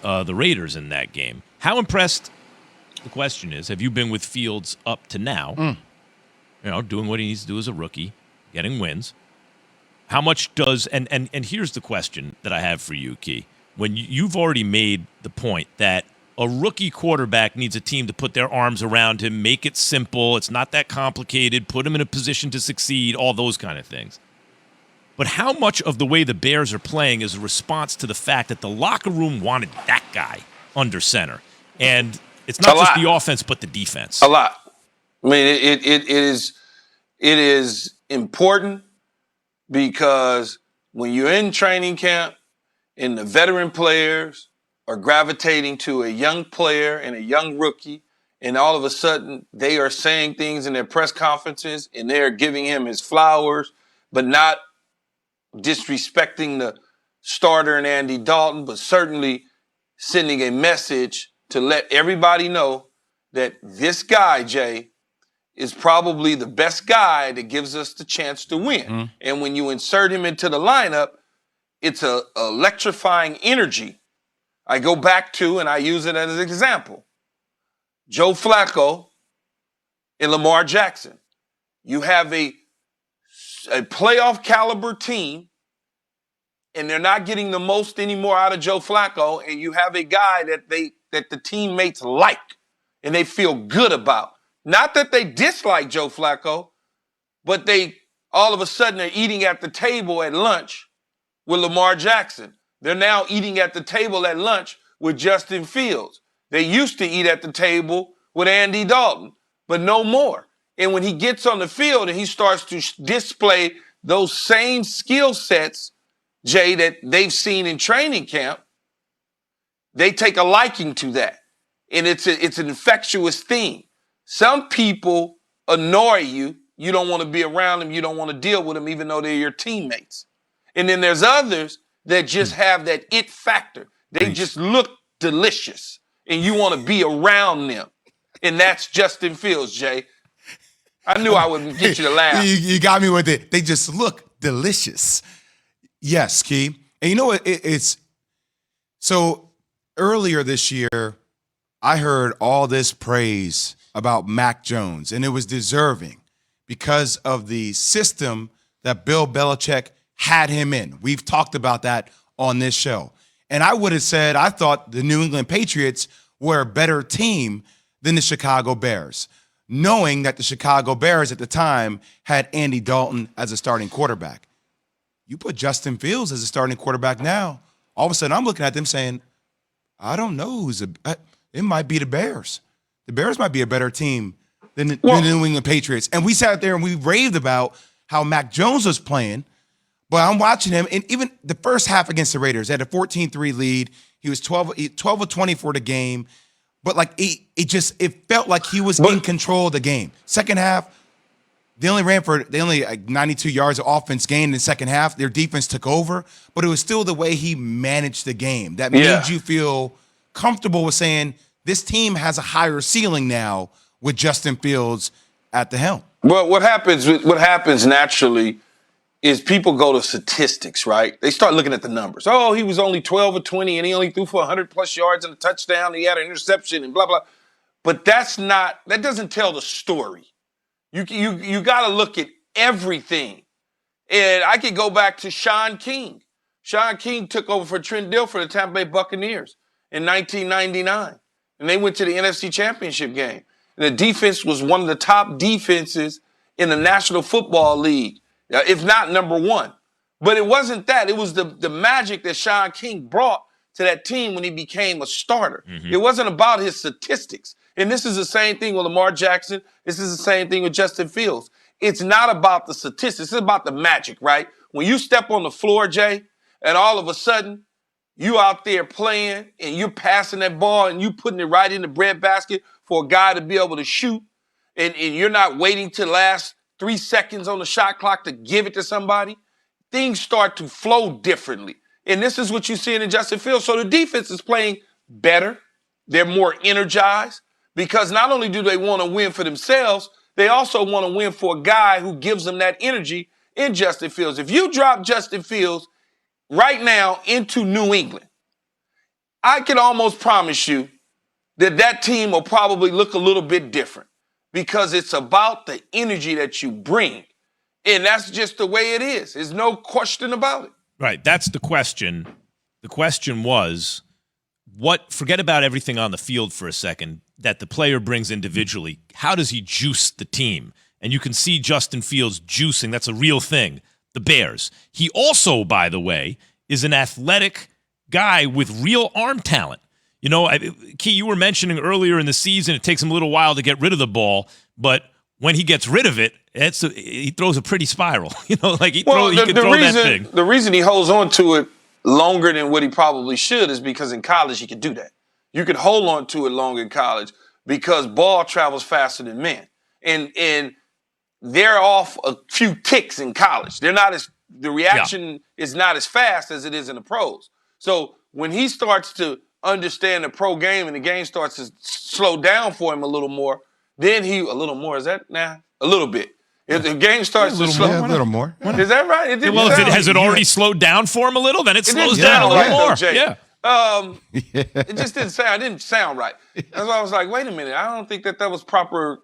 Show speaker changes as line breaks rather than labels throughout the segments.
the Raiders in that game. How impressed, the question is, have you been with Fields up to now? Doing what he needs to do as a rookie, getting wins. How much does, and here's the question that I have for you, Key. When you've already made the point that a rookie quarterback needs a team to put their arms around him, make it simple, it's not that complicated, put him in a position to succeed, all those kind of things. But how much of the way the Bears are playing is a response to the fact that the locker room wanted that guy under center? And it's not just the offense, but the defense.
A lot. I mean, it is important because when you're in training camp and the veteran players are gravitating to a young player and a young rookie, and all of a sudden they are saying things in their press conferences and they're giving him his flowers, but not disrespecting the starter and Andy Dalton, but certainly sending a message to let everybody know that this guy, Jay, is probably the best guy that gives us the chance to win. Mm-hmm. And when you insert him into the lineup, it's a electrifying energy. I go back to, and I use it as an example, Joe Flacco and Lamar Jackson. You have a playoff caliber team, and they're not getting the most anymore out of Joe Flacco, and you have a guy that the teammates like and they feel good about. Not that they dislike Joe Flacco, but they all of a sudden are eating at the table at lunch with Lamar Jackson. They're now eating at the table at lunch with Justin Fields. They used to eat at the table with Andy Dalton, but no more. And when he gets on the field and he starts to display those same skill sets, Jay, that they've seen in training camp, they take a liking to that. And it's an infectious thing. Some people annoy you. You don't want to be around them. You don't want to deal with them, even though they're your teammates. And then there's others that just have that it factor. They just look delicious, and you want to be around them. And that's Justin Fields, Jay. I knew I would get you to laugh.
You got me with it. They just look delicious. Yes, Key. And you know what? It's so earlier this year, I heard all this praise about Mac Jones, and it was deserving because of the system that Bill Belichick had him in. We've talked about that on this show. And I would have said I thought the New England Patriots were a better team than the Chicago Bears, knowing that the Chicago Bears at the time had Andy Dalton as a starting quarterback. You put Justin Fields as a starting quarterback now, all of a sudden I'm looking at them saying, I don't know it might be the Bears. The Bears might be a better team than the New England Patriots. And we sat there and we raved about how Mac Jones was playing, but I'm watching him, and even the first half against the Raiders, they had a 14-3 lead. He was 12 of 20 for the game, but like it felt like he was in control of the game. Second half, they only like 92 yards of offense gained in the second half. Their defense took over, but it was still the way he managed the game that made you feel comfortable with saying this team has a higher ceiling now with Justin Fields at the helm.
Well, what happens naturally is people go to statistics, right? They start looking at the numbers. Oh, he was only 12 or 20 and he only threw for 100+ yards and a touchdown. And he had an interception and blah, blah. But that doesn't tell the story. You got to look at everything. And I could go back to Sean King. Sean King took over for Trent Dilfer for the Tampa Bay Buccaneers in 1999. And they went to the NFC Championship game. And the defense was one of the top defenses in the National Football League, if not number one. But it wasn't that. It was the magic that Sean King brought to that team when he became a starter. Mm-hmm. It wasn't about his statistics. And this is the same thing with Lamar Jackson. This is the same thing with Justin Fields. It's not about the statistics. It's about the magic, right? When you step on the floor, Jay, and all of a sudden you out there playing and you're passing that ball and you putting it right in the breadbasket for a guy to be able to shoot, and you're not waiting to last 3 seconds on the shot clock to give it to somebody, things start to flow differently. And this is what you're seeing in Justin Fields. So the defense is playing better. They're more energized because not only do they want to win for themselves, they also want to win for a guy who gives them that energy in Justin Fields. If you drop Justin Fields right now into New England, I can almost promise you that team will probably look a little bit different because it's about the energy that you bring. And that's just the way it is. There's no question about it.
Right. That's the question. The question was, forget about everything on the field for a second that the player brings individually. How does he juice the team? And you can see Justin Fields juicing. That's a real thing. The Bears. He also, by the way, is an athletic guy with real arm talent. You know, Key, you were mentioning earlier in the season, it takes him a little while to get rid of the ball, but when he gets rid of it, he throws a pretty spiral. You know, like he can throw that thing.
The reason he holds on to it longer than what he probably should is because in college he could do that. You could hold on to it longer in college because ball travels faster than men. And they're off a few ticks in college. The reaction is not as fast as it is in the pros. So when he starts to understand the pro game and the game starts to slow down for him a little more, then a little more, is that now? A little bit. If the game starts to slow
a little more.
Is that right?
Has it already slowed down for him a little? Then it slows down a little more.
Yeah. It just didn't sound right. That's why I was like, wait a minute, I don't think that was proper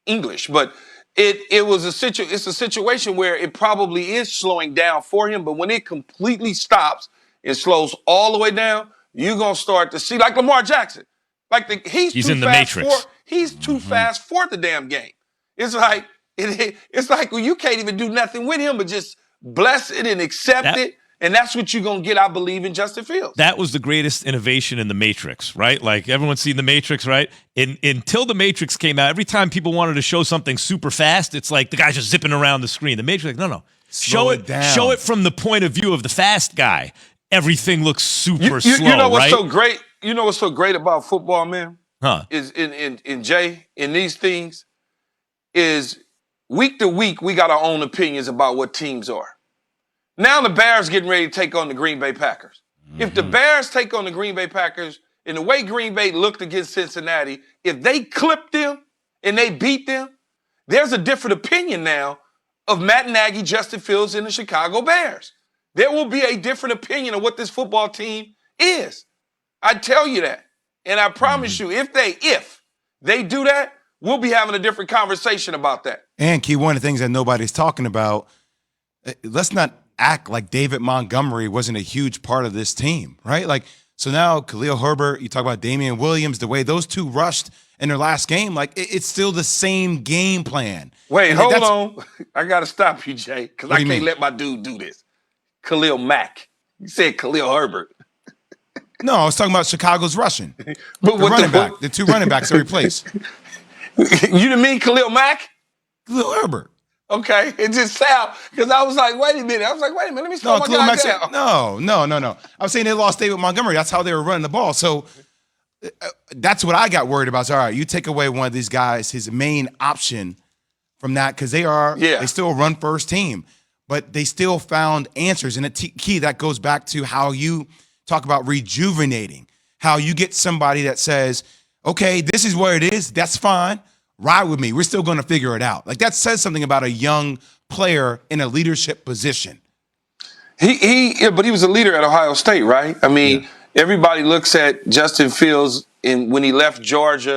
English. But it's a situation where it probably is slowing down for him, but when it completely stops and slows all the way down, you're gonna start to see like Lamar Jackson. He's
too
in the
fast
Matrix. He's too fast for the damn game. It's like you can't even do nothing with him but just bless it and accept it. And that's what you're going to get, I believe, in Justin Fields.
That was the greatest innovation in the Matrix, right? Like, everyone's seen the Matrix, right? Until the Matrix came out, every time people wanted to show something super fast, it's like the guy's just zipping around the screen. The Matrix, no. Show it from the point of view of the fast guy. Everything looks super slow,
You know what's
right?
so great? You know what's so great about football, man?
Huh?
Is in Jay, in these things, is week to week, we got our own opinions about what teams are. Now the Bears getting ready to take on the Green Bay Packers. Mm-hmm. If the Bears take on the Green Bay Packers, in the way Green Bay looked against Cincinnati, if they clip them and they beat them, there's a different opinion now of Matt Nagy, Justin Fields, and the Chicago Bears. There will be a different opinion of what this football team is. I tell you that. And I promise you, if they do that, we'll be having a different conversation about that.
And Key, one of the things that nobody's talking about, let's not act like David Montgomery wasn't a huge part of this team, right? Like, so now Khalil Herbert, you talk about Damian Williams, the way those two rushed in their last game, like it's still the same game plan.
Wait, hold on. I got to stop you, Jay, because I can't let my dude do this. Khalil Mack. You said Khalil Herbert.
No, I was talking about Chicago's rushing.
But
the two running backs they replaced.
You didn't mean Khalil Mack?
Khalil Herbert.
Okay, it just sound because I was like, wait a minute. Let me slow my guy down.
No. I was saying they lost David Montgomery. That's how they were running the ball. So that's what I got worried about. So, all right, you take away one of these guys, his main option from that, because they still a run first team, but they still found answers. And Key, that goes back to how you talk about rejuvenating, how you get somebody that says, okay, this is where it is. That's fine. Ride with me. We're still going to figure it out. Like, that says something about a young player in a leadership position.
But he was a leader at Ohio State, right? I mean, everybody looks at Justin Fields when he left Georgia